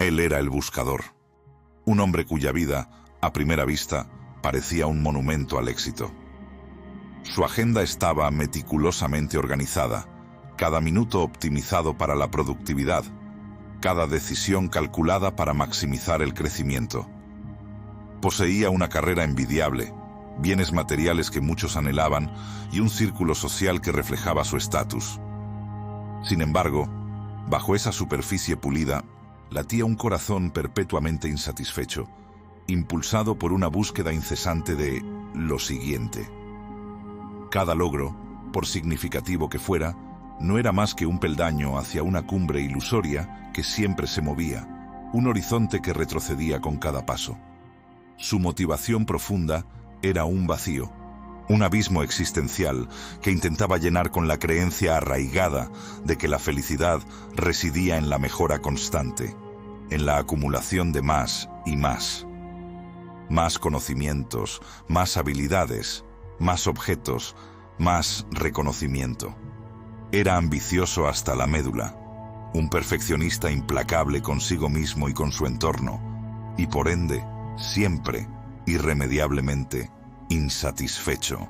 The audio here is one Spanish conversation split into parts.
Él era el buscador, un hombre cuya vida, a primera vista, parecía un monumento al éxito. Su agenda estaba meticulosamente organizada, cada minuto optimizado para la productividad, cada decisión calculada para maximizar el crecimiento. Poseía una carrera envidiable, bienes materiales que muchos anhelaban y un círculo social que reflejaba su estatus. Sin embargo, bajo esa superficie pulida, latía un corazón perpetuamente insatisfecho, impulsado por una búsqueda incesante de lo siguiente. Cada logro, por significativo que fuera, no era más que un peldaño hacia una cumbre ilusoria que siempre se movía, un horizonte que retrocedía con cada paso. Su motivación profunda era un vacío, un abismo existencial que intentaba llenar con la creencia arraigada de que la felicidad residía en la mejora constante, en la acumulación de más y más. Más conocimientos, más habilidades, más objetos, más reconocimiento. Era ambicioso hasta la médula, un perfeccionista implacable consigo mismo y con su entorno, y por ende, siempre, irremediablemente, insatisfecho.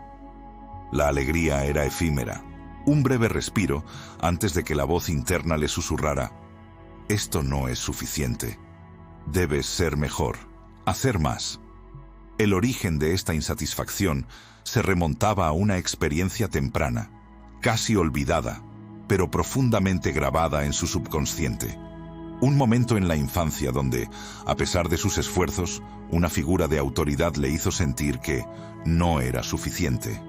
La alegría era efímera, un breve respiro antes de que la voz interna le susurrara: «Esto no es suficiente. Debes ser mejor, hacer más». El origen de esta insatisfacción se remontaba a una experiencia temprana, casi olvidada, pero profundamente grabada en su subconsciente. Un momento en la infancia donde, a pesar de sus esfuerzos, una figura de autoridad le hizo sentir que no era suficiente.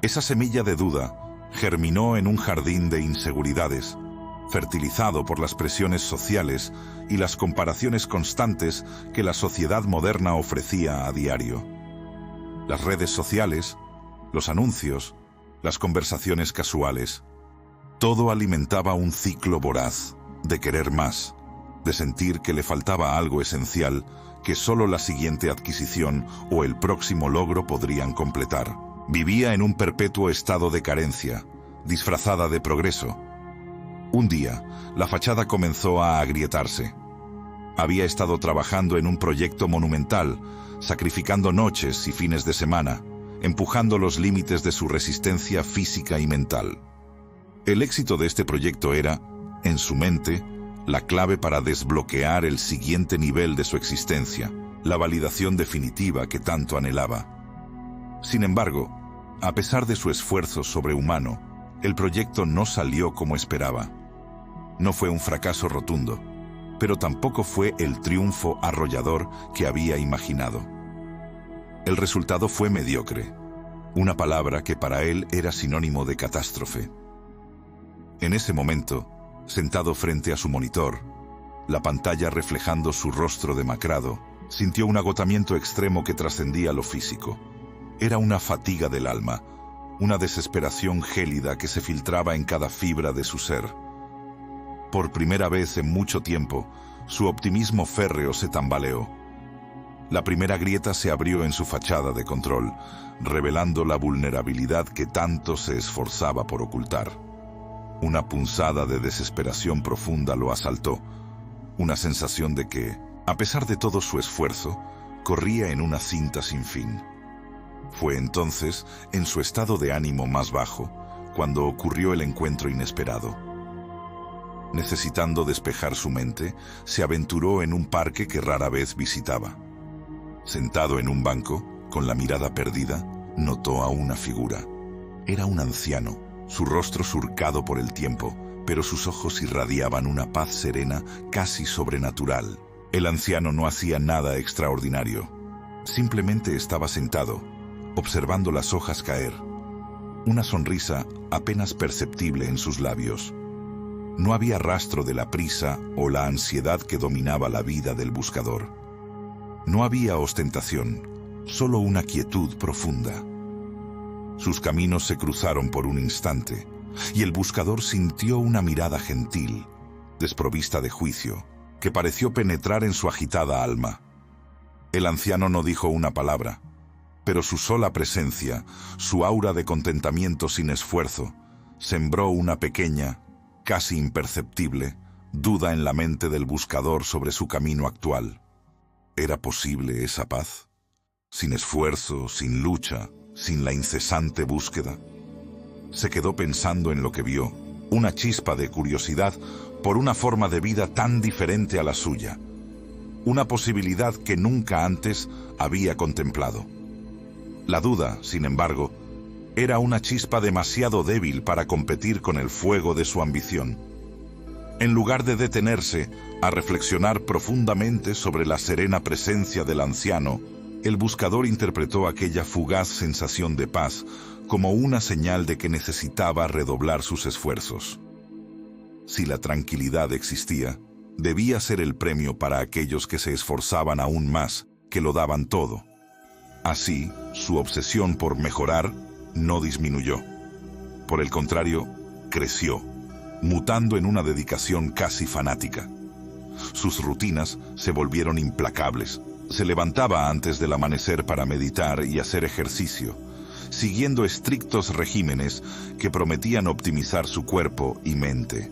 Esa semilla de duda germinó en un jardín de inseguridades, fertilizado por las presiones sociales y las comparaciones constantes que la sociedad moderna ofrecía a diario. Las redes sociales, los anuncios, las conversaciones casuales, todo alimentaba un ciclo voraz de querer más, de sentir que le faltaba algo esencial que solo la siguiente adquisición o el próximo logro podrían completar. Vivía en un perpetuo estado de carencia, disfrazada de progreso. Un día, la fachada comenzó a agrietarse. Había estado trabajando en un proyecto monumental, sacrificando noches y fines de semana, empujando los límites de su resistencia física y mental. El éxito de este proyecto era, en su mente, la clave para desbloquear el siguiente nivel de su existencia, la validación definitiva que tanto anhelaba. Sin embargo, a pesar de su esfuerzo sobrehumano, el proyecto no salió como esperaba. No fue un fracaso rotundo, pero tampoco fue el triunfo arrollador que había imaginado. El resultado fue mediocre, una palabra que para él era sinónimo de catástrofe. En ese momento, sentado frente a su monitor, la pantalla reflejando su rostro demacrado, sintió un agotamiento extremo que trascendía lo físico. Era una fatiga del alma, una desesperación gélida que se filtraba en cada fibra de su ser. Por primera vez en mucho tiempo, su optimismo férreo se tambaleó. La primera grieta se abrió en su fachada de control, revelando la vulnerabilidad que tanto se esforzaba por ocultar. Una punzada de desesperación profunda lo asaltó, una sensación de que, a pesar de todo su esfuerzo, corría en una cinta sin fin. Fue entonces, en su estado de ánimo más bajo, cuando ocurrió el encuentro inesperado. Necesitando despejar su mente, se aventuró en un parque que rara vez visitaba. Sentado en un banco, con la mirada perdida, notó a una figura. Era un anciano, su rostro surcado por el tiempo, pero sus ojos irradiaban una paz serena casi sobrenatural. El anciano no hacía nada extraordinario. Simplemente estaba sentado, observando las hojas caer. Una sonrisa apenas perceptible en sus labios. No había rastro de la prisa o la ansiedad que dominaba la vida del buscador. No había ostentación, solo una quietud profunda. Sus caminos se cruzaron por un instante, y el buscador sintió una mirada gentil, desprovista de juicio, que pareció penetrar en su agitada alma. El anciano no dijo una palabra, pero su sola presencia, su aura de contentamiento sin esfuerzo, sembró una pequeña, casi imperceptible, duda en la mente del buscador sobre su camino actual. ¿Era posible esa paz? Sin esfuerzo, sin lucha, sin la incesante búsqueda. Se quedó pensando en lo que vio, una chispa de curiosidad por una forma de vida tan diferente a la suya. Una posibilidad que nunca antes había contemplado. La duda, sin embargo, era una chispa demasiado débil para competir con el fuego de su ambición. En lugar de detenerse a reflexionar profundamente sobre la serena presencia del anciano, el buscador interpretó aquella fugaz sensación de paz como una señal de que necesitaba redoblar sus esfuerzos. Si la tranquilidad existía, debía ser el premio para aquellos que se esforzaban aún más, que lo daban todo. Así, su obsesión por mejorar no disminuyó. Por el contrario, creció, mutando en una dedicación casi fanática. Sus rutinas se volvieron implacables. Se levantaba antes del amanecer para meditar y hacer ejercicio, siguiendo estrictos regímenes que prometían optimizar su cuerpo y mente.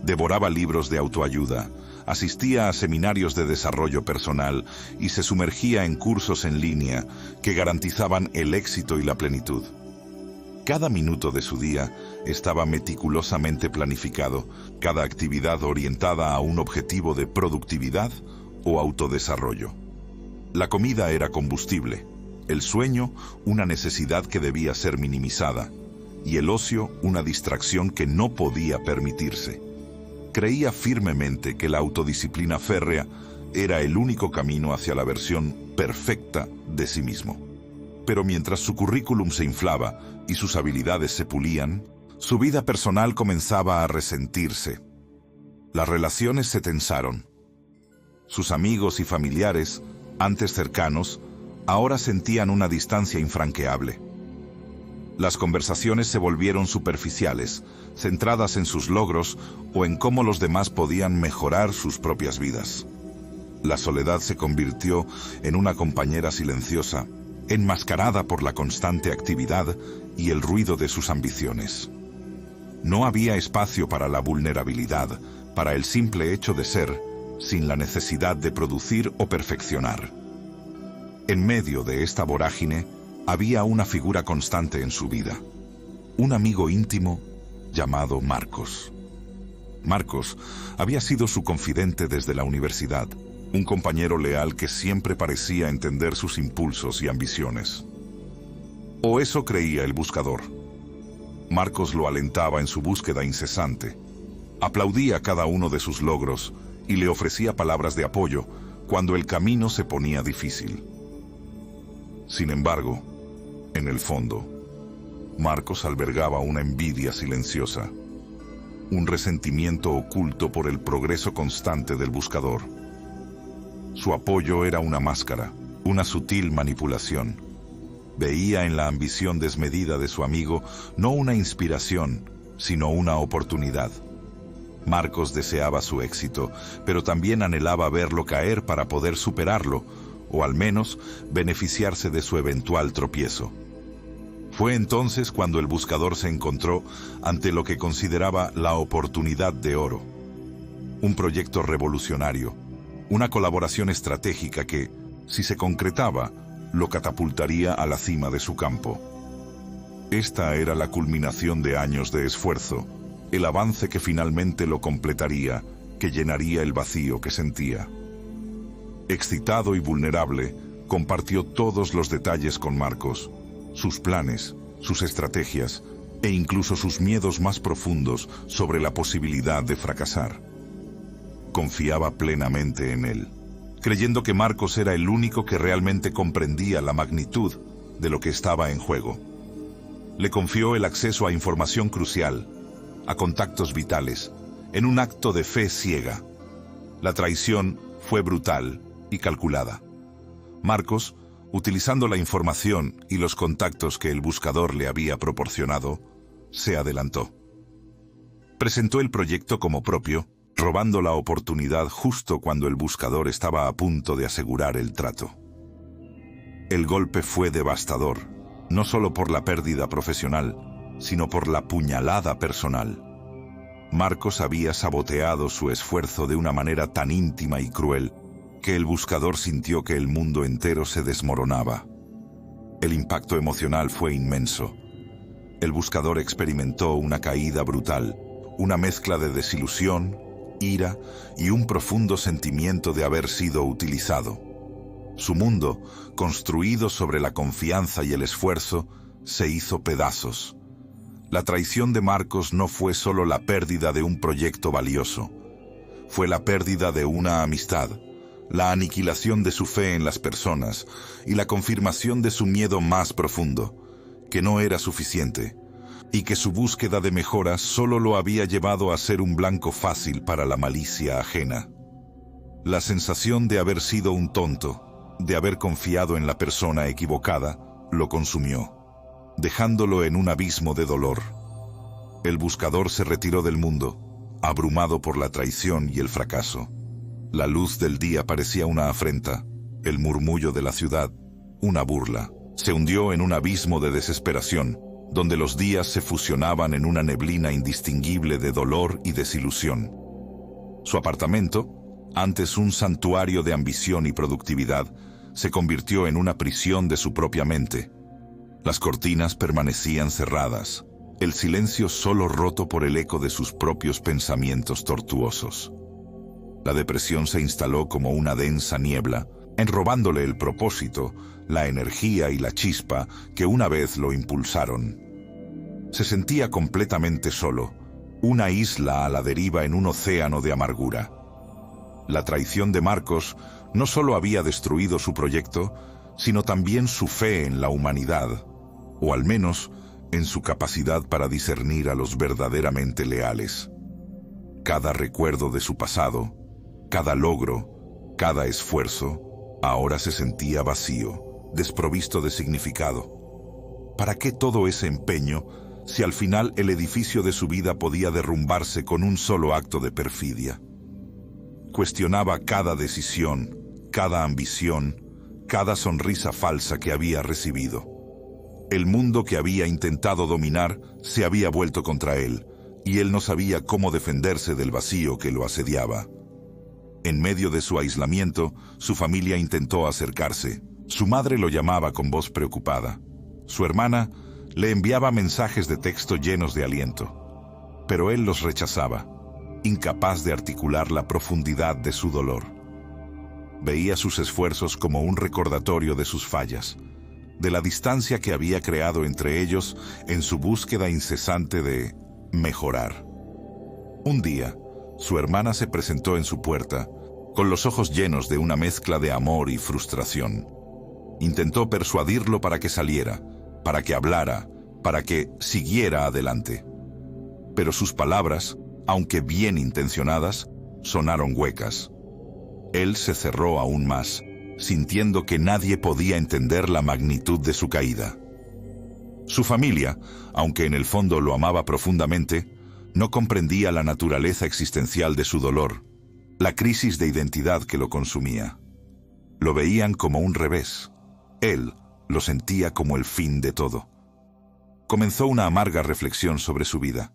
Devoraba libros de autoayuda, asistía a seminarios de desarrollo personal y se sumergía en cursos en línea que garantizaban el éxito y la plenitud. Cada minuto de su día estaba meticulosamente planificado, cada actividad orientada a un objetivo de productividad o autodesarrollo. La comida era combustible, el sueño una necesidad que debía ser minimizada, y el ocio una distracción que no podía permitirse. Creía firmemente que la autodisciplina férrea era el único camino hacia la versión perfecta de sí mismo. Pero mientras su currículum se inflaba y sus habilidades se pulían, su vida personal comenzaba a resentirse. Las relaciones se tensaron. Sus amigos y familiares, antes cercanos, ahora sentían una distancia infranqueable. Las conversaciones se volvieron superficiales, centradas en sus logros o en cómo los demás podían mejorar sus propias vidas. La soledad se convirtió en una compañera silenciosa, enmascarada por la constante actividad y el ruido de sus ambiciones. No había espacio para la vulnerabilidad, para el simple hecho de ser, sin la necesidad de producir o perfeccionar. En medio de esta vorágine, había una figura constante en su vida, un amigo íntimo llamado Marcos. Marcos había sido su confidente desde la universidad, un compañero leal que siempre parecía entender sus impulsos y ambiciones. O eso creía el buscador. Marcos lo alentaba en su búsqueda incesante, aplaudía cada uno de sus logros y le ofrecía palabras de apoyo cuando el camino se ponía difícil. Sin embargo, en el fondo, Marcos albergaba una envidia silenciosa, un resentimiento oculto por el progreso constante del buscador. Su apoyo era una máscara, una sutil manipulación. Veía en la ambición desmedida de su amigo no una inspiración, sino una oportunidad. Marcos deseaba su éxito, pero también anhelaba verlo caer para poder superarlo, o al menos beneficiarse de su eventual tropiezo. Fue entonces cuando el buscador se encontró ante lo que consideraba la oportunidad de oro. Un proyecto revolucionario, una colaboración estratégica que, si se concretaba, lo catapultaría a la cima de su campo. Esta era la culminación de años de esfuerzo, el avance que finalmente lo completaría, que llenaría el vacío que sentía. Excitado y vulnerable, compartió todos los detalles con Marcos, sus planes, sus estrategias e incluso sus miedos más profundos sobre la posibilidad de fracasar. Confiaba plenamente en él, creyendo que Marcos era el único que realmente comprendía la magnitud de lo que estaba en juego. Le confió el acceso a información crucial, a contactos vitales, en un acto de fe ciega. La traición fue brutal y calculada. Marcos, utilizando la información y los contactos que el buscador le había proporcionado, se adelantó. Presentó el proyecto como propio, robando la oportunidad justo cuando el buscador estaba a punto de asegurar el trato. El golpe fue devastador, no solo por la pérdida profesional, sino por la puñalada personal. Marcos había saboteado su esfuerzo de una manera tan íntima y cruel que el buscador sintió que el mundo entero se desmoronaba. El impacto emocional fue inmenso. El buscador experimentó una caída brutal, una mezcla de desilusión, ira y un profundo sentimiento de haber sido utilizado. Su mundo, construido sobre la confianza y el esfuerzo, se hizo pedazos. La traición de Marcos no fue solo la pérdida de un proyecto valioso. Fue la pérdida de una amistad, la aniquilación de su fe en las personas y la confirmación de su miedo más profundo, que no era suficiente, y que su búsqueda de mejora solo lo había llevado a ser un blanco fácil para la malicia ajena. La sensación de haber sido un tonto, de haber confiado en la persona equivocada, lo consumió, dejándolo en un abismo de dolor. El buscador se retiró del mundo, abrumado por la traición y el fracaso. La luz del día parecía una afrenta, el murmullo de la ciudad, una burla. Se hundió en un abismo de desesperación, donde los días se fusionaban en una neblina indistinguible de dolor y desilusión. Su apartamento, antes un santuario de ambición y productividad, se convirtió en una prisión de su propia mente. Las cortinas permanecían cerradas, el silencio solo roto por el eco de sus propios pensamientos tortuosos. La depresión se instaló como una densa niebla, enrobándole el propósito, la energía y la chispa que una vez lo impulsaron. Se sentía completamente solo, una isla a la deriva en un océano de amargura. La traición de Marcos no solo había destruido su proyecto, sino también su fe en la humanidad, o al menos en su capacidad para discernir a los verdaderamente leales. Cada recuerdo de su pasado, cada logro, cada esfuerzo, ahora se sentía vacío, desprovisto de significado. ¿Para qué todo ese empeño si al final el edificio de su vida podía derrumbarse con un solo acto de perfidia? Cuestionaba cada decisión, cada ambición, cada sonrisa falsa que había recibido. El mundo que había intentado dominar se había vuelto contra él, y él no sabía cómo defenderse del vacío que lo asediaba. En medio de su aislamiento, su familia intentó acercarse. Su madre lo llamaba con voz preocupada. Su hermana le enviaba mensajes de texto llenos de aliento. Pero él los rechazaba, incapaz de articular la profundidad de su dolor. Veía sus esfuerzos como un recordatorio de sus fallas, de la distancia que había creado entre ellos en su búsqueda incesante de mejorar. Un día, su hermana se presentó en su puerta, con los ojos llenos de una mezcla de amor y frustración. Intentó persuadirlo para que saliera, para que hablara, para que siguiera adelante. Pero sus palabras, aunque bien intencionadas, sonaron huecas. Él se cerró aún más, sintiendo que nadie podía entender la magnitud de su caída. Su familia, aunque en el fondo lo amaba profundamente, no comprendía la naturaleza existencial de su dolor, la crisis de identidad que lo consumía. Lo veían como un revés. Él lo sentía como el fin de todo. Comenzó una amarga reflexión sobre su vida.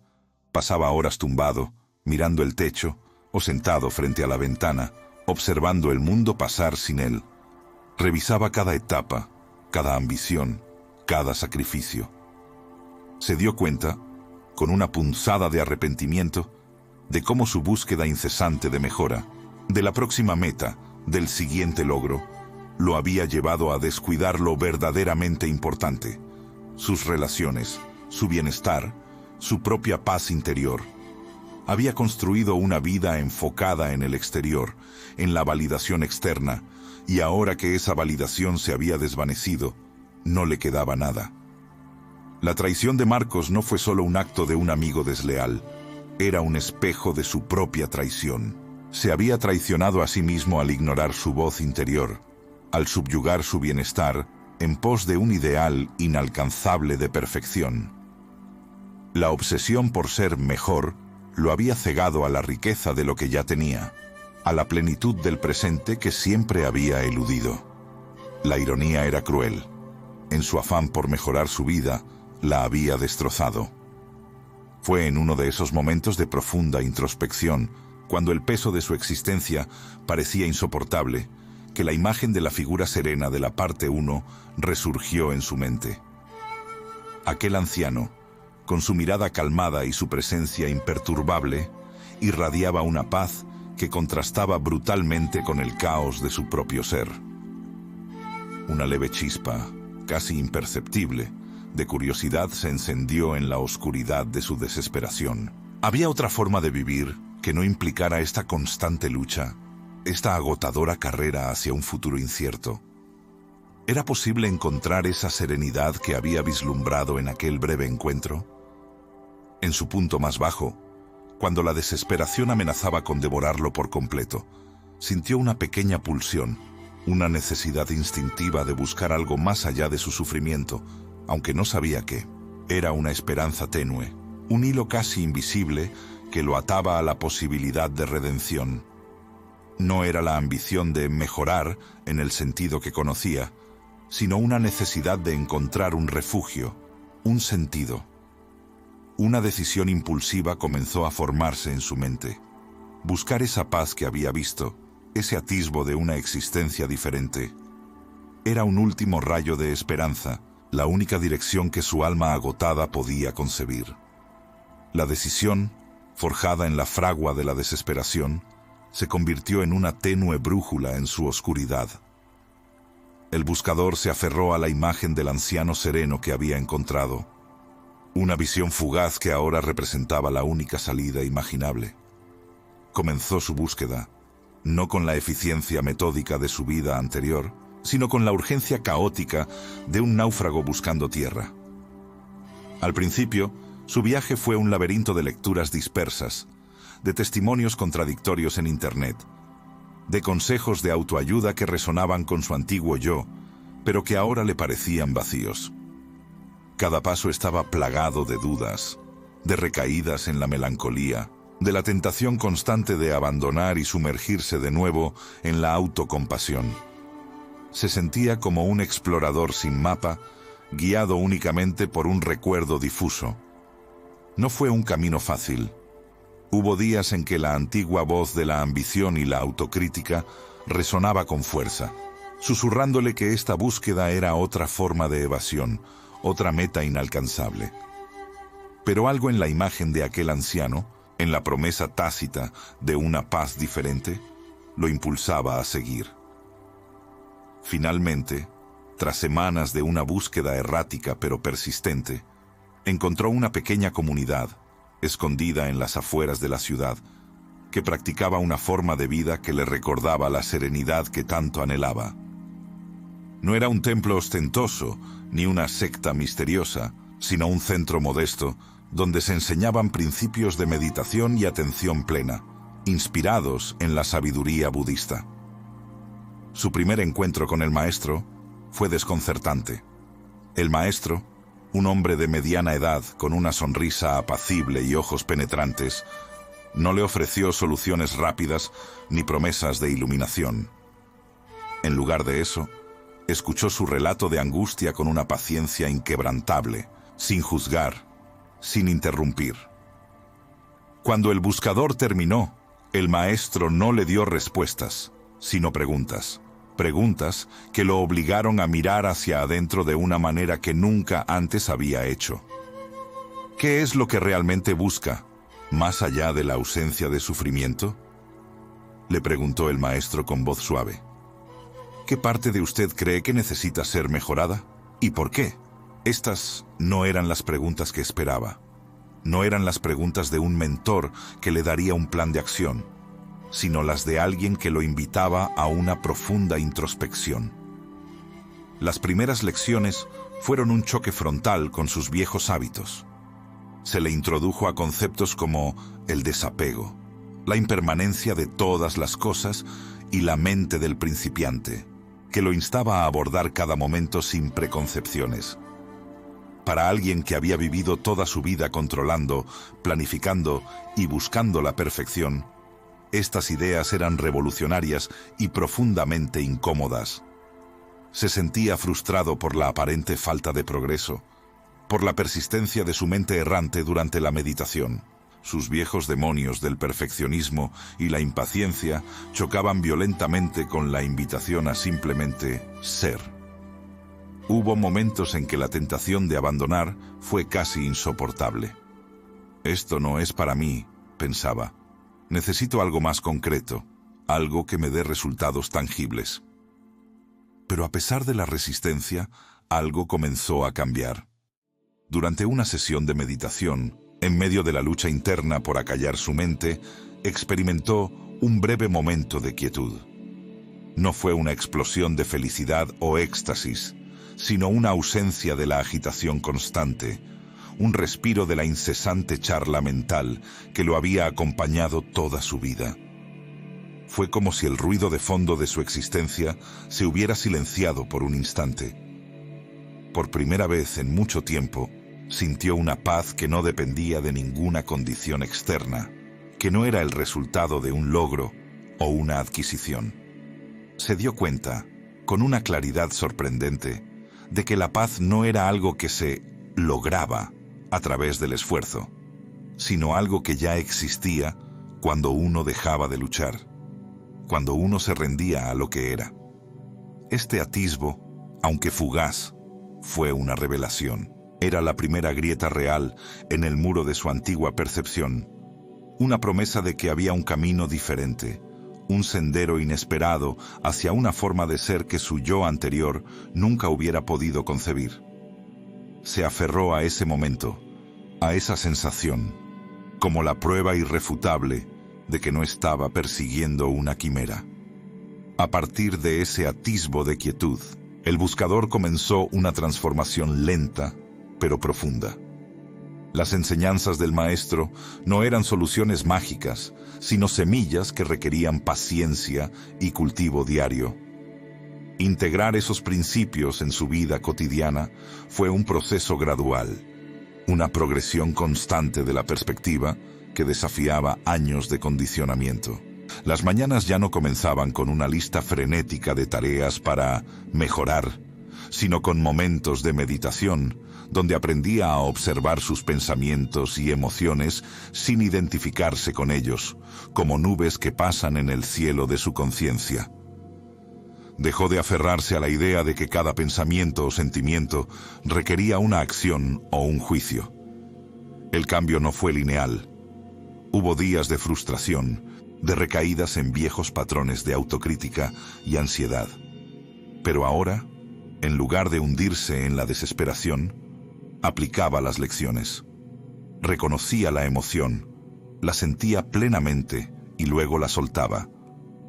Pasaba horas tumbado, mirando el techo, o sentado frente a la ventana, observando el mundo pasar sin él. Revisaba cada etapa, cada ambición, cada sacrificio. Se dio cuenta, con una punzada de arrepentimiento, de cómo su búsqueda incesante de mejora, de la próxima meta, del siguiente logro, lo había llevado a descuidar lo verdaderamente importante: sus relaciones, su bienestar, su propia paz interior. Había construido una vida enfocada en el exterior, en la validación externa, y ahora que esa validación se había desvanecido, no le quedaba nada. La traición de Marcos no fue solo un acto de un amigo desleal, era un espejo de su propia traición. Se había traicionado a sí mismo al ignorar su voz interior, al subyugar su bienestar en pos de un ideal inalcanzable de perfección. La obsesión por ser mejor lo había cegado a la riqueza de lo que ya tenía, a la plenitud del presente que siempre había eludido. La ironía era cruel. En su afán por mejorar su vida, la había destrozado. Fue en uno de esos momentos de profunda introspección, cuando el peso de su existencia parecía insoportable, que la imagen de la figura serena de la parte 1 resurgió en su mente. Aquel anciano, con su mirada calmada y su presencia imperturbable, irradiaba una paz que contrastaba brutalmente con el caos de su propio ser. Una leve chispa, casi imperceptible, de curiosidad se encendió en la oscuridad de su desesperación. ¿Había otra forma de vivir que no implicara esta constante lucha, esta agotadora carrera hacia un futuro incierto? ¿Era posible encontrar esa serenidad que había vislumbrado en aquel breve encuentro? En su punto más bajo, cuando la desesperación amenazaba con devorarlo por completo, sintió una pequeña pulsión, una necesidad instintiva de buscar algo más allá de su sufrimiento, aunque no sabía qué. Era una esperanza tenue, un hilo casi invisible que lo ataba a la posibilidad de redención. No era la ambición de mejorar en el sentido que conocía, sino una necesidad de encontrar un refugio, un sentido. Una decisión impulsiva comenzó a formarse en su mente. Buscar esa paz que había visto, ese atisbo de una existencia diferente. Era un último rayo de esperanza, la única dirección que su alma agotada podía concebir. La decisión, forjada en la fragua de la desesperación, se convirtió en una tenue brújula en su oscuridad. El buscador se aferró a la imagen del anciano sereno que había encontrado, una visión fugaz que ahora representaba la única salida imaginable. Comenzó su búsqueda, no con la eficiencia metódica de su vida anterior, sino con la urgencia caótica de un náufrago buscando tierra. Al principio, su viaje fue un laberinto de lecturas dispersas, de testimonios contradictorios en Internet, de consejos de autoayuda que resonaban con su antiguo yo, pero que ahora le parecían vacíos. Cada paso estaba plagado de dudas, de recaídas en la melancolía, de la tentación constante de abandonar y sumergirse de nuevo en la autocompasión. Se sentía como un explorador sin mapa, guiado únicamente por un recuerdo difuso. No fue un camino fácil. Hubo días en que la antigua voz de la ambición y la autocrítica resonaba con fuerza, susurrándole que esta búsqueda era otra forma de evasión, otra meta inalcanzable. Pero algo en la imagen de aquel anciano, en la promesa tácita de una paz diferente, lo impulsaba a seguir. Finalmente, tras semanas de una búsqueda errática pero persistente, encontró una pequeña comunidad, escondida en las afueras de la ciudad, que practicaba una forma de vida que le recordaba la serenidad que tanto anhelaba. No era un templo ostentoso, ni una secta misteriosa, sino un centro modesto, donde se enseñaban principios de meditación y atención plena, inspirados en la sabiduría budista. Su primer encuentro con el maestro fue desconcertante. El maestro, un hombre de mediana edad con una sonrisa apacible y ojos penetrantes, no le ofreció soluciones rápidas ni promesas de iluminación. En lugar de eso, escuchó su relato de angustia con una paciencia inquebrantable, sin juzgar, sin interrumpir. Cuando el buscador terminó, el maestro no le dio respuestas, sino preguntas. Preguntas que lo obligaron a mirar hacia adentro de una manera que nunca antes había hecho. ¿Qué es lo que realmente busca, más allá de la ausencia de sufrimiento? Le preguntó el maestro con voz suave. ¿Qué parte de usted cree que necesita ser mejorada? ¿Y por qué? Estas no eran las preguntas que esperaba. No eran las preguntas de un mentor que le daría un plan de acción, sino las de alguien que lo invitaba a una profunda introspección. Las primeras lecciones fueron un choque frontal con sus viejos hábitos. Se le introdujo a conceptos como el desapego, la impermanencia de todas las cosas y la mente del principiante, que lo instaba a abordar cada momento sin preconcepciones. Para alguien que había vivido toda su vida controlando, planificando y buscando la perfección, estas ideas eran revolucionarias y profundamente incómodas. Se sentía frustrado por la aparente falta de progreso, por la persistencia de su mente errante durante la meditación. Sus viejos demonios del perfeccionismo y la impaciencia chocaban violentamente con la invitación a simplemente ser. Hubo momentos en que la tentación de abandonar fue casi insoportable. Esto no es para mí, pensaba. Necesito algo más concreto, algo que me dé resultados tangibles. Pero a pesar de la resistencia, algo comenzó a cambiar. Durante una sesión de meditación, en medio de la lucha interna por acallar su mente, experimentó un breve momento de quietud. No fue una explosión de felicidad o éxtasis, sino una ausencia de la agitación constante, un respiro de la incesante charla mental que lo había acompañado toda su vida. Fue como si el ruido de fondo de su existencia se hubiera silenciado por un instante. Por primera vez en mucho tiempo, sintió una paz que no dependía de ninguna condición externa, que no era el resultado de un logro o una adquisición. Se dio cuenta, con una claridad sorprendente, de que la paz no era algo que se lograba a través del esfuerzo, sino algo que ya existía cuando uno dejaba de luchar, cuando uno se rendía a lo que era. Este atisbo, aunque fugaz, fue una revelación. Era la primera grieta real en el muro de su antigua percepción, una promesa de que había un camino diferente, un sendero inesperado hacia una forma de ser que su yo anterior nunca hubiera podido concebir. Se aferró a ese momento, a esa sensación, como la prueba irrefutable de que no estaba persiguiendo una quimera. A partir de ese atisbo de quietud, el buscador comenzó una transformación lenta, pero profunda. Las enseñanzas del maestro no eran soluciones mágicas, sino semillas que requerían paciencia y cultivo diario. Integrar esos principios en su vida cotidiana fue un proceso gradual, una progresión constante de la perspectiva que desafiaba años de condicionamiento. Las mañanas ya no comenzaban con una lista frenética de tareas para mejorar, sino con momentos de meditación, donde aprendía a observar sus pensamientos y emociones sin identificarse con ellos, como nubes que pasan en el cielo de su conciencia. Dejó de aferrarse a la idea de que cada pensamiento o sentimiento requería una acción o un juicio. El cambio no fue lineal. Hubo días de frustración, de recaídas en viejos patrones de autocrítica y ansiedad. Pero ahora, en lugar de hundirse en la desesperación, aplicaba las lecciones. Reconocía la emoción, la sentía plenamente y luego la soltaba,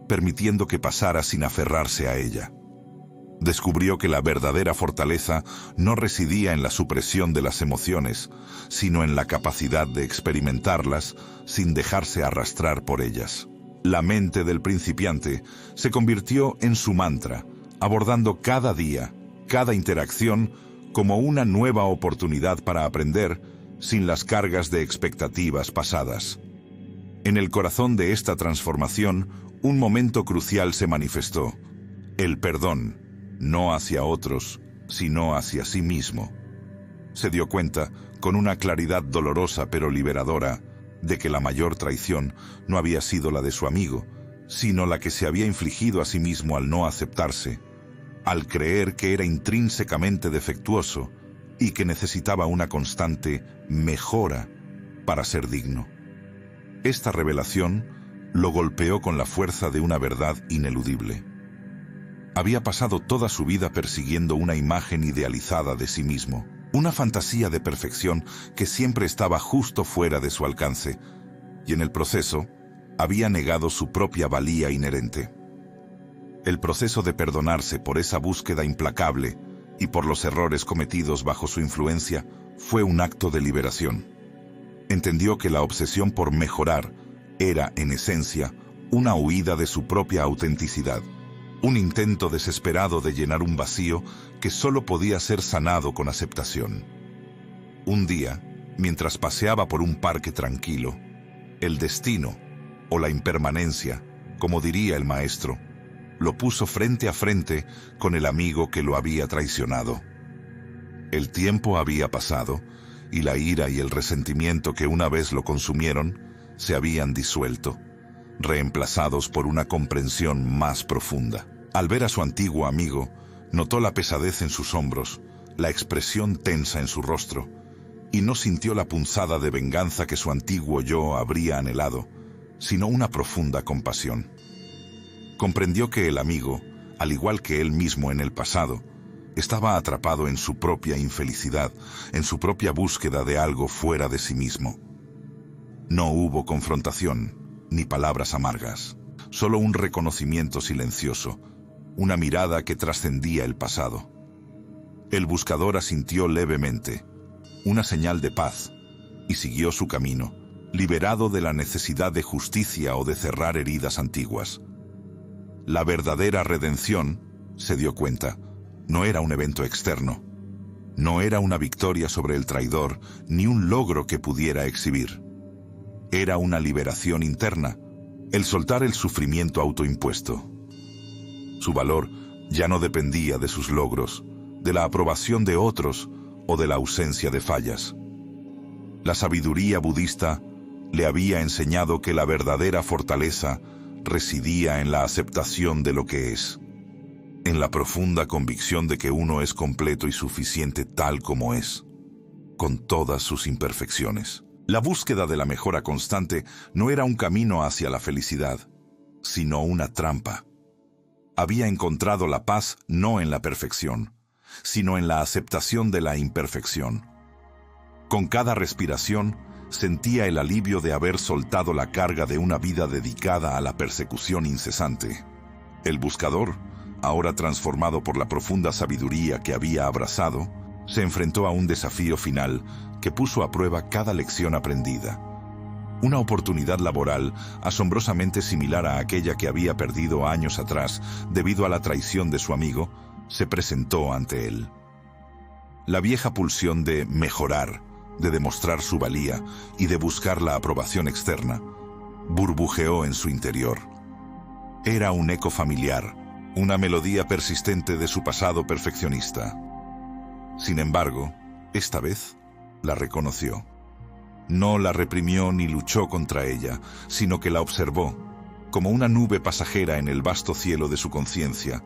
permitiendo que pasara sin aferrarse a ella. Descubrió que la verdadera fortaleza no residía en la supresión de las emociones, sino en la capacidad de experimentarlas sin dejarse arrastrar por ellas. La mente del principiante se convirtió en su mantra, abordando cada día, cada interacción, como una nueva oportunidad para aprender sin las cargas de expectativas pasadas. En el corazón de esta transformación, un momento crucial se manifestó: el perdón, no hacia otros, sino hacia sí mismo. Se dio cuenta, con una claridad dolorosa pero liberadora, de que la mayor traición no había sido la de su amigo, sino la que se había infligido a sí mismo al no aceptarse, al creer que era intrínsecamente defectuoso y que necesitaba una constante mejora para ser digno. Esta revelación lo golpeó con la fuerza de una verdad ineludible. Había pasado toda su vida persiguiendo una imagen idealizada de sí mismo, una fantasía de perfección que siempre estaba justo fuera de su alcance, y en el proceso había negado su propia valía inherente. El proceso de perdonarse por esa búsqueda implacable y por los errores cometidos bajo su influencia fue un acto de liberación. Entendió que la obsesión por mejorar era, en esencia, una huida de su propia autenticidad, un intento desesperado de llenar un vacío que solo podía ser sanado con aceptación. Un día, mientras paseaba por un parque tranquilo, el destino, o la impermanencia, como diría el maestro, lo puso frente a frente con el amigo que lo había traicionado. El tiempo había pasado, y la ira y el resentimiento que una vez lo consumieron se habían disuelto, reemplazados por una comprensión más profunda. Al ver a su antiguo amigo, notó la pesadez en sus hombros, la expresión tensa en su rostro, y no sintió la punzada de venganza que su antiguo yo habría anhelado, sino una profunda compasión. Comprendió que el amigo, al igual que él mismo en el pasado, estaba atrapado en su propia infelicidad, en su propia búsqueda de algo fuera de sí mismo. No hubo confrontación, ni palabras amargas, solo un reconocimiento silencioso, una mirada que trascendía el pasado. El buscador asintió levemente, una señal de paz, y siguió su camino, liberado de la necesidad de justicia o de cerrar heridas antiguas. La verdadera redención, se dio cuenta, no era un evento externo. No era una victoria sobre el traidor, ni un logro que pudiera exhibir. Era una liberación interna, el soltar el sufrimiento autoimpuesto. Su valor ya no dependía de sus logros, de la aprobación de otros o de la ausencia de fallas. La sabiduría budista le había enseñado que la verdadera fortaleza residía en la aceptación de lo que es, en la profunda convicción de que uno es completo y suficiente tal como es, con todas sus imperfecciones. La búsqueda de la mejora constante no era un camino hacia la felicidad, sino una trampa. Había encontrado la paz no en la perfección, sino en la aceptación de la imperfección. Con cada respiración, sentía el alivio de haber soltado la carga de una vida dedicada a la persecución incesante. El buscador, ahora transformado por la profunda sabiduría que había abrazado, se enfrentó a un desafío final que puso a prueba cada lección aprendida. Una oportunidad laboral asombrosamente similar a aquella que había perdido años atrás debido a la traición de su amigo, se presentó ante él. La vieja pulsión de mejorar, de demostrar su valía y de buscar la aprobación externa, burbujeó en su interior. Era un eco familiar, una melodía persistente de su pasado perfeccionista. Sin embargo, esta vez la reconoció. No la reprimió ni luchó contra ella, sino que la observó, como una nube pasajera en el vasto cielo de su conciencia,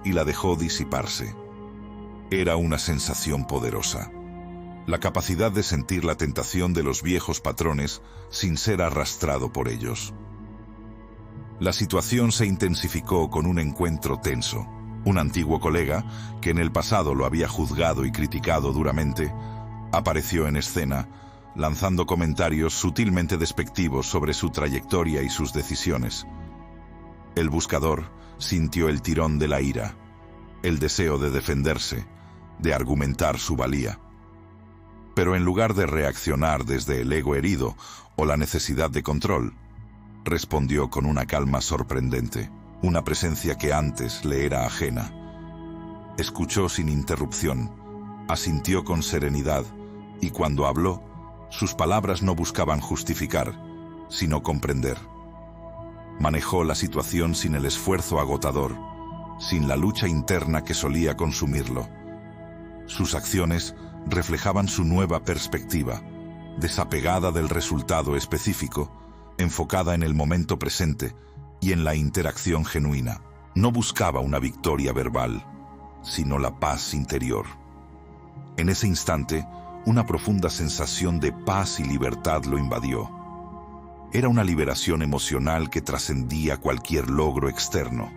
y la dejó disiparse. Era una sensación poderosa. La capacidad de sentir la tentación de los viejos patrones sin ser arrastrado por ellos. La situación se intensificó con un encuentro tenso. Un antiguo colega, que en el pasado lo había juzgado y criticado duramente, apareció en escena, lanzando comentarios sutilmente despectivos sobre su trayectoria y sus decisiones. El buscador sintió el tirón de la ira, el deseo de defenderse, de argumentar su valía. Pero en lugar de reaccionar desde el ego herido o la necesidad de control, respondió con una calma sorprendente, una presencia que antes le era ajena. Escuchó sin interrupción, asintió con serenidad, y cuando habló, sus palabras no buscaban justificar, sino comprender. Manejó la situación sin el esfuerzo agotador, sin la lucha interna que solía consumirlo. Sus acciones reflejaban su nueva perspectiva, desapegada del resultado específico, enfocada en el momento presente y en la interacción genuina. No buscaba una victoria verbal, sino la paz interior. En ese instante, una profunda sensación de paz y libertad lo invadió. Era una liberación emocional que trascendía cualquier logro externo.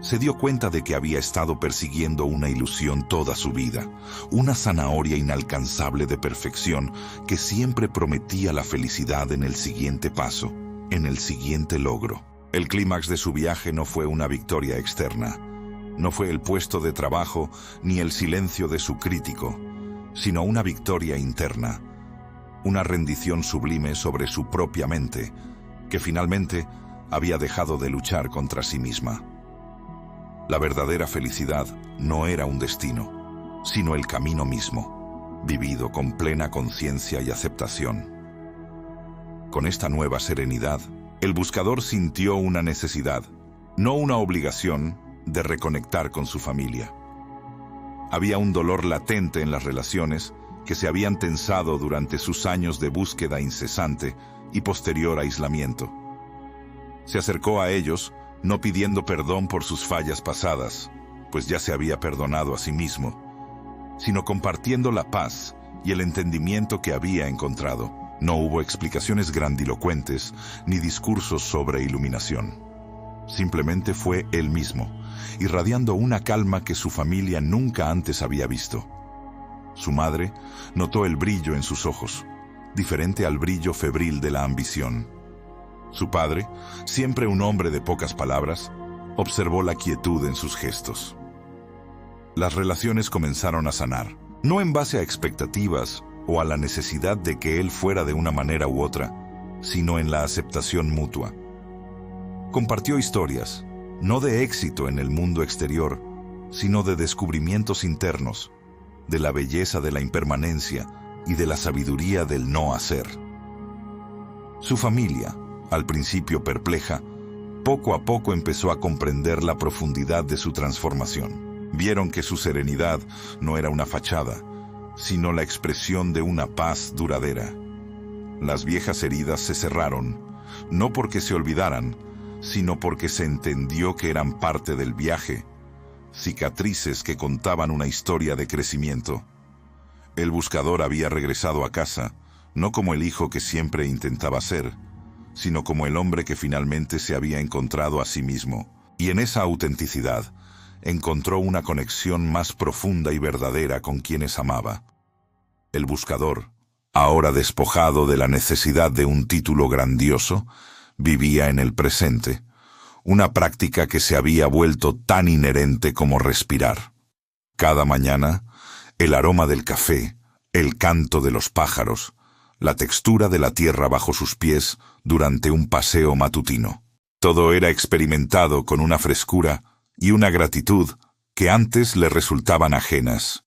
Se dio cuenta de que había estado persiguiendo una ilusión toda su vida, una zanahoria inalcanzable de perfección que siempre prometía la felicidad en el siguiente paso, en el siguiente logro. El clímax de su viaje no fue una victoria externa, no fue el puesto de trabajo ni el silencio de su crítico, sino una victoria interna, una rendición sublime sobre su propia mente, que finalmente había dejado de luchar contra sí misma. La verdadera felicidad no era un destino, sino el camino mismo, vivido con plena conciencia y aceptación. Con esta nueva serenidad, el buscador sintió una necesidad, no una obligación, de reconectar con su familia. Había un dolor latente en las relaciones que se habían tensado durante sus años de búsqueda incesante y posterior aislamiento. Se acercó a ellos, no pidiendo perdón por sus fallas pasadas, pues ya se había perdonado a sí mismo, sino compartiendo la paz y el entendimiento que había encontrado. No hubo explicaciones grandilocuentes ni discursos sobre iluminación. Simplemente fue él mismo, irradiando una calma que su familia nunca antes había visto. Su madre notó el brillo en sus ojos, diferente al brillo febril de la ambición. Su padre, siempre un hombre de pocas palabras, observó la quietud en sus gestos. Las relaciones comenzaron a sanar, no en base a expectativas o a la necesidad de que él fuera de una manera u otra, sino en la aceptación mutua. Compartió historias, no de éxito en el mundo exterior, sino de descubrimientos internos, de la belleza de la impermanencia y de la sabiduría del no hacer. Su familia, al principio perpleja, poco a poco empezó a comprender la profundidad de su transformación. Vieron que su serenidad no era una fachada, sino la expresión de una paz duradera. Las viejas heridas se cerraron, no porque se olvidaran, sino porque se entendió que eran parte del viaje, cicatrices que contaban una historia de crecimiento. El buscador había regresado a casa, no como el hijo que siempre intentaba ser, sino como el hombre que finalmente se había encontrado a sí mismo, y en esa autenticidad encontró una conexión más profunda y verdadera con quienes amaba. El buscador, ahora despojado de la necesidad de un título grandioso, vivía en el presente, una práctica que se había vuelto tan inherente como respirar. Cada mañana, el aroma del café, el canto de los pájaros, la textura de la tierra bajo sus pies durante un paseo matutino. Todo era experimentado con una frescura y una gratitud que antes le resultaban ajenas.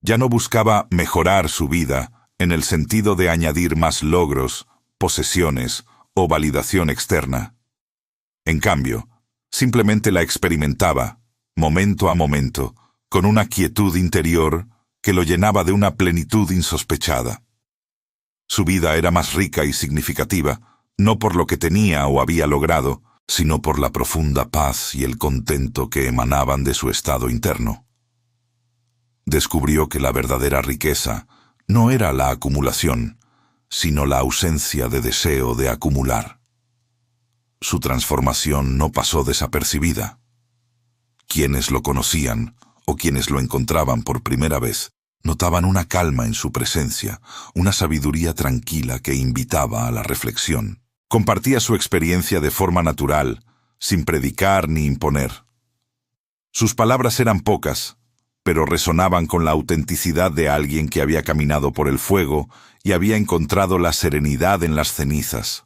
Ya no buscaba mejorar su vida en el sentido de añadir más logros, posesiones o validación externa. En cambio, simplemente la experimentaba, momento a momento, con una quietud interior que lo llenaba de una plenitud insospechada. Su vida era más rica y significativa, no por lo que tenía o había logrado, sino por la profunda paz y el contento que emanaban de su estado interno. Descubrió que la verdadera riqueza no era la acumulación, sino la ausencia de deseo de acumular. Su transformación no pasó desapercibida. Quienes lo conocían, o quienes lo encontraban por primera vez, notaban una calma en su presencia, una sabiduría tranquila que invitaba a la reflexión. Compartía su experiencia de forma natural, sin predicar ni imponer. Sus palabras eran pocas, pero resonaban con la autenticidad de alguien que había caminado por el fuego y había encontrado la serenidad en las cenizas.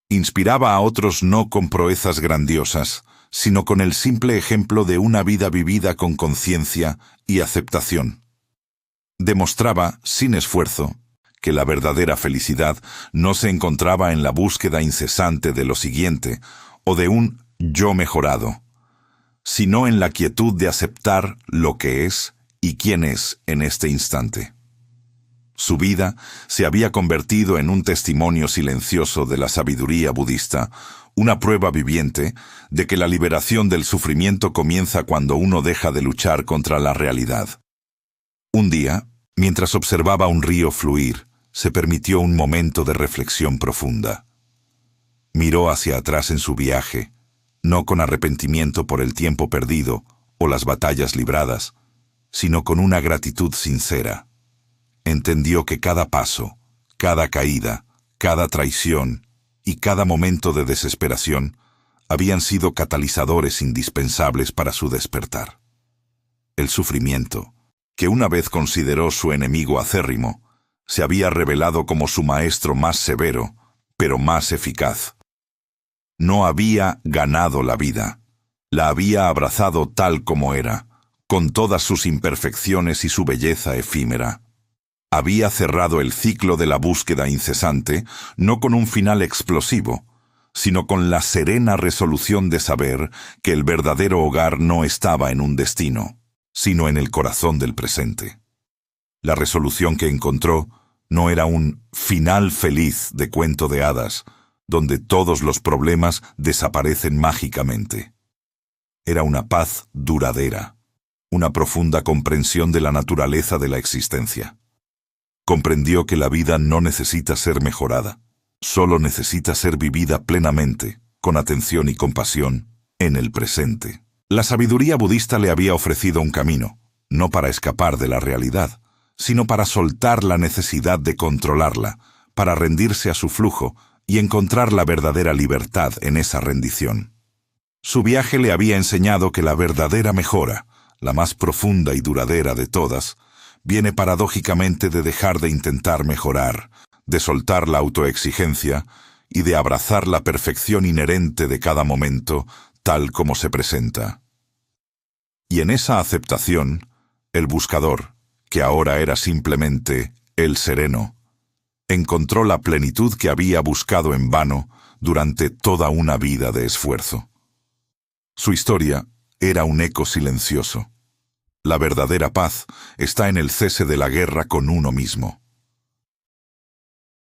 Inspiraba a otros no con proezas grandiosas, sino con el simple ejemplo de una vida vivida con conciencia y aceptación. Demostraba, sin esfuerzo, que la verdadera felicidad no se encontraba en la búsqueda incesante de lo siguiente o de un yo mejorado, sino en la quietud de aceptar lo que es y quién es en este instante. Su vida se había convertido en un testimonio silencioso de la sabiduría budista, una prueba viviente de que la liberación del sufrimiento comienza cuando uno deja de luchar contra la realidad. Un día, mientras observaba un río fluir, se permitió un momento de reflexión profunda. Miró hacia atrás en su viaje, no con arrepentimiento por el tiempo perdido o las batallas libradas, sino con una gratitud sincera. Entendió que cada paso, cada caída, cada traición y cada momento de desesperación habían sido catalizadores indispensables para su despertar. El sufrimiento, que una vez consideró su enemigo acérrimo, se había revelado como su maestro más severo, pero más eficaz. No había ganado la vida, la había abrazado tal como era, con todas sus imperfecciones y su belleza efímera. Había cerrado el ciclo de la búsqueda incesante, no con un final explosivo, sino con la serena resolución de saber que el verdadero hogar no estaba en un destino, sino en el corazón del presente. La resolución que encontró no era un final feliz de cuento de hadas, donde todos los problemas desaparecen mágicamente. Era una paz duradera, una profunda comprensión de la naturaleza de la existencia. Comprendió que la vida no necesita ser mejorada, solo necesita ser vivida plenamente, con atención y compasión, en el presente. La sabiduría budista le había ofrecido un camino, no para escapar de la realidad, sino para soltar la necesidad de controlarla, para rendirse a su flujo y encontrar la verdadera libertad en esa rendición. Su viaje le había enseñado que la verdadera mejora, la más profunda y duradera de todas, viene paradójicamente de dejar de intentar mejorar, de soltar la autoexigencia y de abrazar la perfección inherente de cada momento, tal como se presenta. Y en esa aceptación, el buscador, que ahora era simplemente el sereno, encontró la plenitud que había buscado en vano durante toda una vida de esfuerzo. Su historia era un eco silencioso. La verdadera paz está en el cese de la guerra con uno mismo.